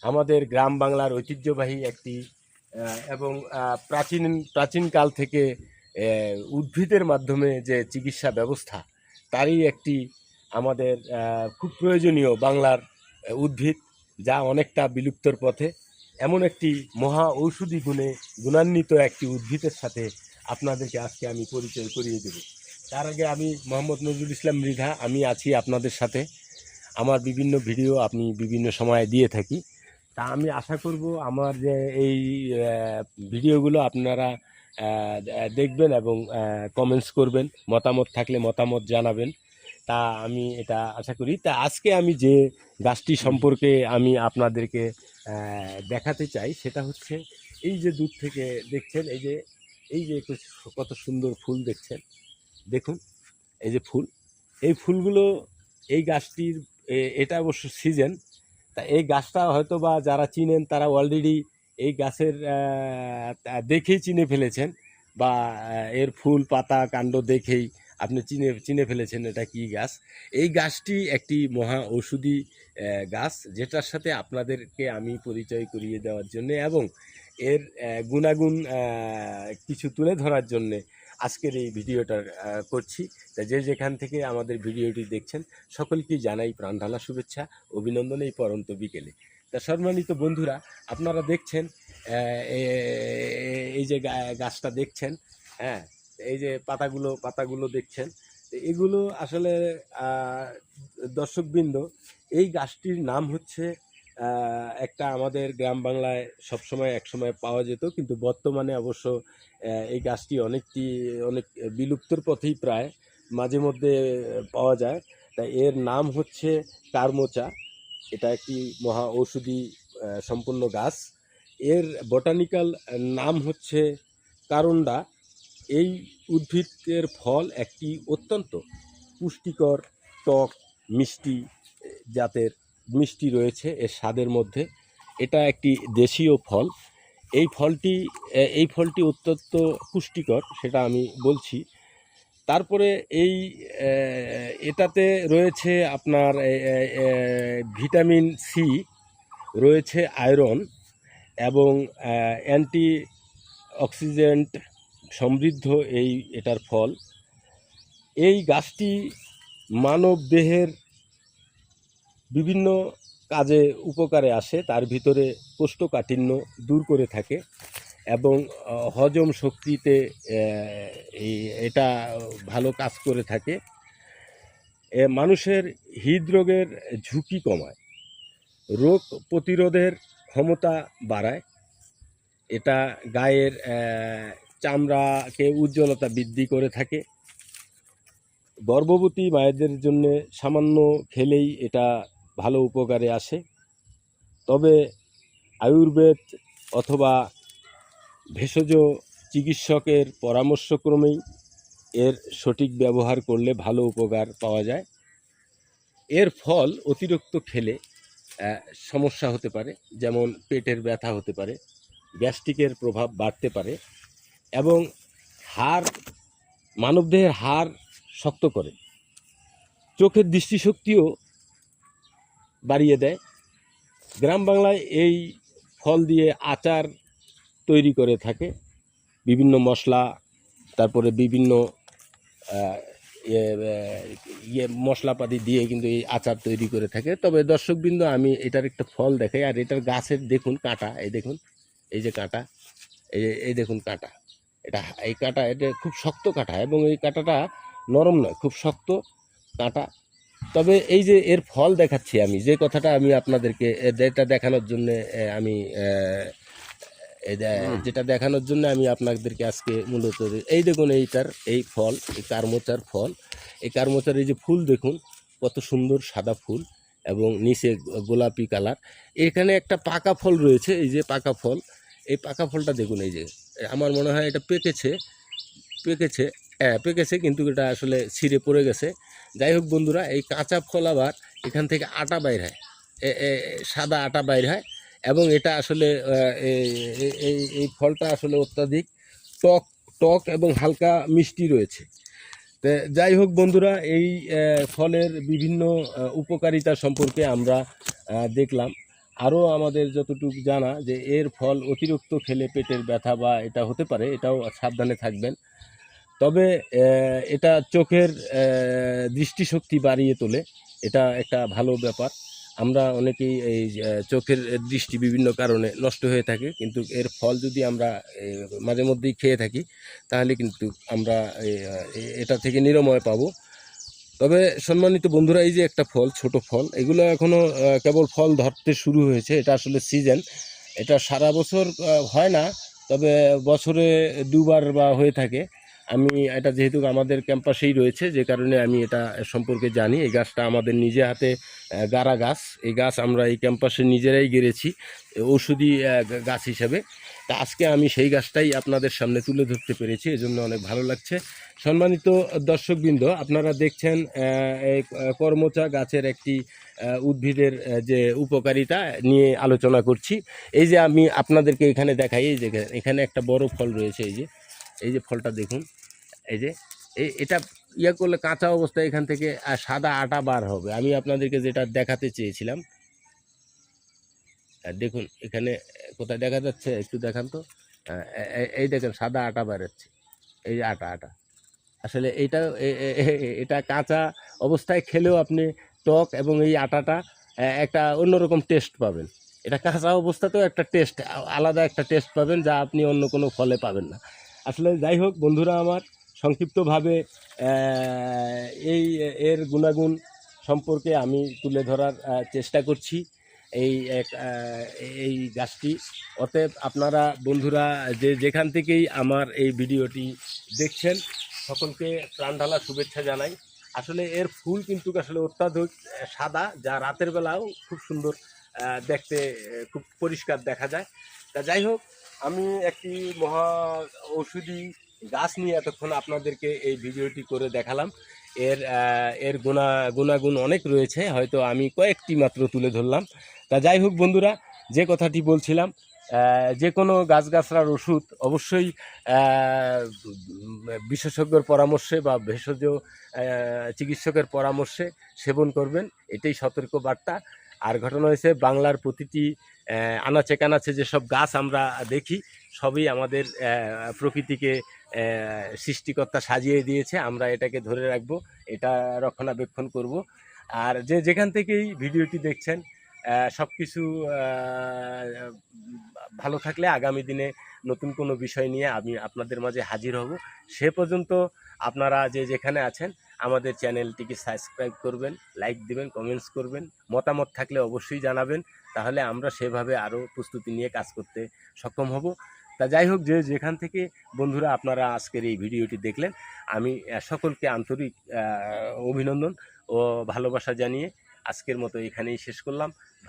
আমাদের গ্রাম বাংলার ঐতিহ্যবাহী একটি এবং প্রাচীনকাল থেকে উদ্ভিদের মাধ্যমে যে চিকিৎসা ব্যবস্থা তারই একটি আমাদের খুব প্রয়োজনীয় বাংলার উদ্ভিদ, যা অনেকটা বিলুপ্তর পথে। এমন একটি মহা ঔষধি গুণান্বিত একটি উদ্ভিদের সাথে আপনাদেরকে আজকে আমি পরিচয় করিয়ে দেব। তার আগে আমি মোহাম্মদ নজরুল ইসলাম মৃধা, আমি আছি আপনাদের সাথে। আমার বিভিন্ন ভিডিও আমি বিভিন্ন সময়ে দিয়ে থাকি। তা আমি আশা করব আমার যে এই ভিডিওগুলো আপনারা দেখবেন এবং কমেন্টস করবেন, মতামত থাকলে মতামত জানাবেন। তা আমি এটা আশা করি। তা আজকে আমি যে গাছটি সম্পর্কে আমি আপনাদেরকে দেখাতে চাই সেটা হচ্ছে এই যে দূর থেকে দেখছেন, এই যে কত সুন্দর ফুল দেখছেন, দেখুন এই যে ফুল, এই ফুলগুলো এই গাছটির এটা অবশ্য সিজন। তা এই গাছটা হয়তো বা যারা চিনেন তারা অলরেডি এই গাছের দেখেই চিনে ফেলেছেন, বা এর ফুল পাতা কাণ্ড দেখেই আপনি চিনে ফেলেছেন এটা কি গাছ। এই গাছটি একটি মহা ঔষধি গাছ, যেটার সাথে আপনাদেরকে আমি পরিচয় করিয়ে দেওয়ার জন্য এবং এর গুণাগুণ কিছু তুলে ধরার জন্যে আজকের এই ভিডিওটা করছি। তা যে যেখান থেকে আমাদের ভিডিওটি দেখছেন সকলকেই জানাই প্রাণঢালা শুভেচ্ছা, অভিনন্দন এই পরন্ত বিকেলে। তা সম্মানিত বন্ধুরা, আপনারা দেখছেন এই যে গাছটা দেখছেন, হ্যাঁ, এই যে পাতাগুলো দেখছেন, এগুলো আসলে দর্শকবৃন্দ, এই গাছটির নাম হচ্ছে একটা আমাদের গ্রাম বাংলায় সবসময় একসময় পাওয়া যেত, কিন্তু বর্তমানে অবশ্য এই গাছটি অনেক বিলুপ্তর পথেই প্রায়, মাঝে মধ্যে পাওয়া যায়। তাই এর নাম হচ্ছে কারমোচা। এটা একটি মহা ঔষধি সম্পন্ন গাছ। এর বটানিক্যাল নাম হচ্ছে কারন্ডা। এই উদ্ভিদের ফল একটি অত্যন্ত পুষ্টিকর, টক, মিষ্টি জাতের মিষ্টি রয়েছে এর স্বাদের মধ্যে। এটা একটি দেশীয় ফল। এই ফলটি অত্যন্ত পুষ্টিকর, সেটা আমি বলছি। তারপরে এটাতে রয়েছে আপনার ভিটামিন সি, রয়েছে আয়রন এবং অ্যান্টি অক্সিডেন্ট সমৃদ্ধ এটার ফল। এই গাছটি মানব দেহের বিভিন্ন কাজে উপকারে আসে, তার ভিতরে কোষ্ঠকাঠিন্য দূর করে থাকে এবং হজম শক্তিতে এটা ভালো কাজ করে থাকে। মানুষের হৃদরোগের ঝুঁকি কমায়, রোগ প্রতিরোধের ক্ষমতা বাড়ায়, এটা গায়ের চামড়াকে উজ্জ্বলতা বৃদ্ধি করে থাকে। গর্ভবতী মায়েদের জন্য সামান্য খেলেই এটা ভালো উপকারে আসে। তবে আয়ুর্বেদ অথবা ভেষজ চিকিৎসকের পরামর্শক্রমেই এর সঠিক ব্যবহার করলে ভালো উপকার পাওয়া যায়। এর ফল অতিরিক্ত খেলে সমস্যা হতে পারে, যেমন পেটের ব্যথা হতে পারে, গ্যাস্ট্রিকের প্রভাব বাড়তে পারে এবং মানবদেহের হাড় শক্ত করে, চোখের দৃষ্টিশক্তিও বাড়িয়ে দেয়। গ্রাম বাংলায় এই ফল দিয়ে আচার তৈরি করে থাকে, বিভিন্ন মশলা, তারপরে বিভিন্ন মশলাপাতি দিয়ে কিন্তু এই আচার তৈরি করে থাকে। তবে দর্শকবৃন্দ, আমি এটার একটা ফল দেখাই। আর এটার গাছের দেখুন কাঁটা, এই দেখুন, এই যে কাঁটা, এই দেখুন কাঁটা, এটা খুব শক্ত কাঁটা এবং এই কাঁটাটা নরম নয়, খুব শক্ত কাঁটা। তবে এই যে এর ফল দেখাচ্ছি, আমি যে কথাটা আমি আপনাদেরকে যেটা দেখানোর জন্য আমি যেটা দেখানোর জন্য আমি আপনাদেরকে আজকে মূলত, এই দেখুন এই ফল, এই কারমোচার ফল, এই কারমোচার এই যে ফুল দেখুন কত সুন্দর সাদা ফুল এবং নিচে গোলাপি কালার। এখানে একটা পাকা ফল রয়েছে, এই যে পাকা ফল, এই পাকা ফলটা দেখুন, এই যে আমার মনে হয় এটা পেকেছে কিন্তু এটা আসলে ছিঁড়ে পড়ে গেছে। যাই হোক বন্ধুরা, এই কাঁচা ফল আবার এখান থেকে আটা বাইর হয়, সাদা আটা বাইর হয় এবং এটা আসলে এই ফলটা আসলে অত্যাধিক টক এবং হালকা মিষ্টি রয়েছে। তো যাই হোক বন্ধুরা, এই ফলের বিভিন্ন উপকারিতা সম্পর্কে আমরা দেখলাম। আরও আমাদের যতটুকু জানা যে এর ফল অতিরিক্ত খেলে পেটের ব্যথা বা এটা হতে পারে, এটাও সাবধানে থাকবেন। তবে এটা চোখের দৃষ্টিশক্তি বাড়িয়ে তোলে, এটা একটা ভালো ব্যাপার। আমরা অনেকেই এই চোখের দৃষ্টি বিভিন্ন কারণে নষ্ট হয়ে থাকে, কিন্তু এর ফল যদি আমরা মাঝে মধ্যেই খেয়ে থাকি তাহলে কিন্তু আমরা এটা থেকে নিরাময় পাবো। তবে সম্মানিত বন্ধুরা, এই যে একটা ফল, ছোট ফল, এগুলো এখনও কেবল ফল ধরতে শুরু হয়েছে। এটা আসলে সিজন, এটা সারা বছর হয় না, তবে বছরে দুবার বা হয়ে থাকে। আমি এটা যেহেতু আমাদের ক্যাম্পাসেই রয়েছে, যে কারণে আমি এটা সম্পর্কে জানি। এই গাছটা আমাদের নিজে হাতে গাড়া গাছ। এই গাছ আমরা এই ক্যাম্পাসে নিজেরাই গেড়েছি ঔষধি গাছ হিসেবে। তা আজকে আমি সেই গাছটাই আপনাদের সামনে তুলে ধরতে পেরেছি, এজন্য অনেক ভালো লাগছে। সম্মানিত দর্শকবৃন্দ, আপনারা দেখছেন এই করমচা গাছের একটি উদ্ভিদের যে উপকারিতা নিয়ে আলোচনা করছি। এই যে আমি আপনাদেরকে এখানে দেখাই, এই যে এখানে একটা বড় ফল রয়েছে, এই যে ফলটা দেখুন। এই যে এটা ইয়া করলে কাঁচা অবস্থায় এখান থেকে সাদা আটা বার হবে। আমি আপনাদেরকে যেটা দেখাতে চেয়েছিলাম, দেখুন এখানে কোথায় দেখা যাচ্ছে, একটু দেখান তো। এই দেখেন সাদা আটা বেরোচ্ছে, এই যে আটা আসলে এইটা এটা কাঁচা অবস্থায় খেলেও আপনি টক এবং এই আটাটা একটা অন্যরকম টেস্ট পাবেন। এটা কাঁচা অবস্থাতেও একটা টেস্ট, আলাদা একটা টেস্ট পাবেন, যা আপনি অন্য কোনো ফলে পাবেন না। আসলে যাই হোক বন্ধুরা আমার, সংক্ষিপ্তভাবে এই এর গুণাগুণ সম্পর্কে আমি তুলে ধরার চেষ্টা করছি এই এই গাছটি। অতএব আপনারা বন্ধুরা যেখান থেকেই আমার এই ভিডিওটি দেখছেন, সকলকে প্রাণঢালা শুভেচ্ছা জানাই। আসলে এর ফুল কিন্তু আসলে অত্যাধিক সাদা, যা রাতের বেলাও খুব সুন্দর দেখতে, খুব পরিষ্কার দেখা যায়। তা যাই হোক, আমি একটি মহা ঔষধি গাছ নিয়ে এতক্ষণ আপনাদেরকে এই ভিডিওটি করে দেখালাম। এর গুণাগুণ অনেক রয়েছে, হয়তো আমি কয়েকটি মাত্র তুলে ধরলাম। তা যাই হোক বন্ধুরা, যে কথাটি বলছিলাম, যে কোনো গাছগাছড়ার ওষুধ অবশ্যই বিশেষজ্ঞর পরামর্শে বা ভেষজ চিকিৎসকের পরামর্শে সেবন করবেন, এটাই সতর্ক বার্তা। আর ঘটনা হয়েছে, বাংলার প্রতিটি আনাচে কানাচে যেসব গাছ আমরা দেখি, সবই আমাদের প্রকৃতিকে সৃষ্টিকর্তা সাজিয়ে দিয়েছে। আমরা এটাকে ধরে রাখবো, এটা রক্ষণাবেক্ষণ করব। আর যেখান থেকেই ভিডিওটি দেখছেন, সব কিছু ভালো থাকলে আগামী দিনে নতুন কোনো বিষয় নিয়ে আমি আপনাদের মাঝে হাজির হব। সে পর্যন্ত আপনারা যেখানে আছেন, আমাদের চ্যানেলটিকে সাবস্ক্রাইব করবেন, লাইক দিবেন, কমেন্টস করবেন, মতামত থাকলে অবশ্যই জানাবেন। তাহলে আমরা সেভাবে আরও প্রস্তুতি নিয়ে কাজ করতে সক্ষম হব। তা যাই হোক, যেখান থেকে বন্ধুরা আপনারা আজকের এই ভিডিওটি দেখলেন, আমি সকলকে আন্তরিক অভিনন্দন ও ভালোবাসা জানিয়ে আজকের মতো এখানেই শেষ করলাম।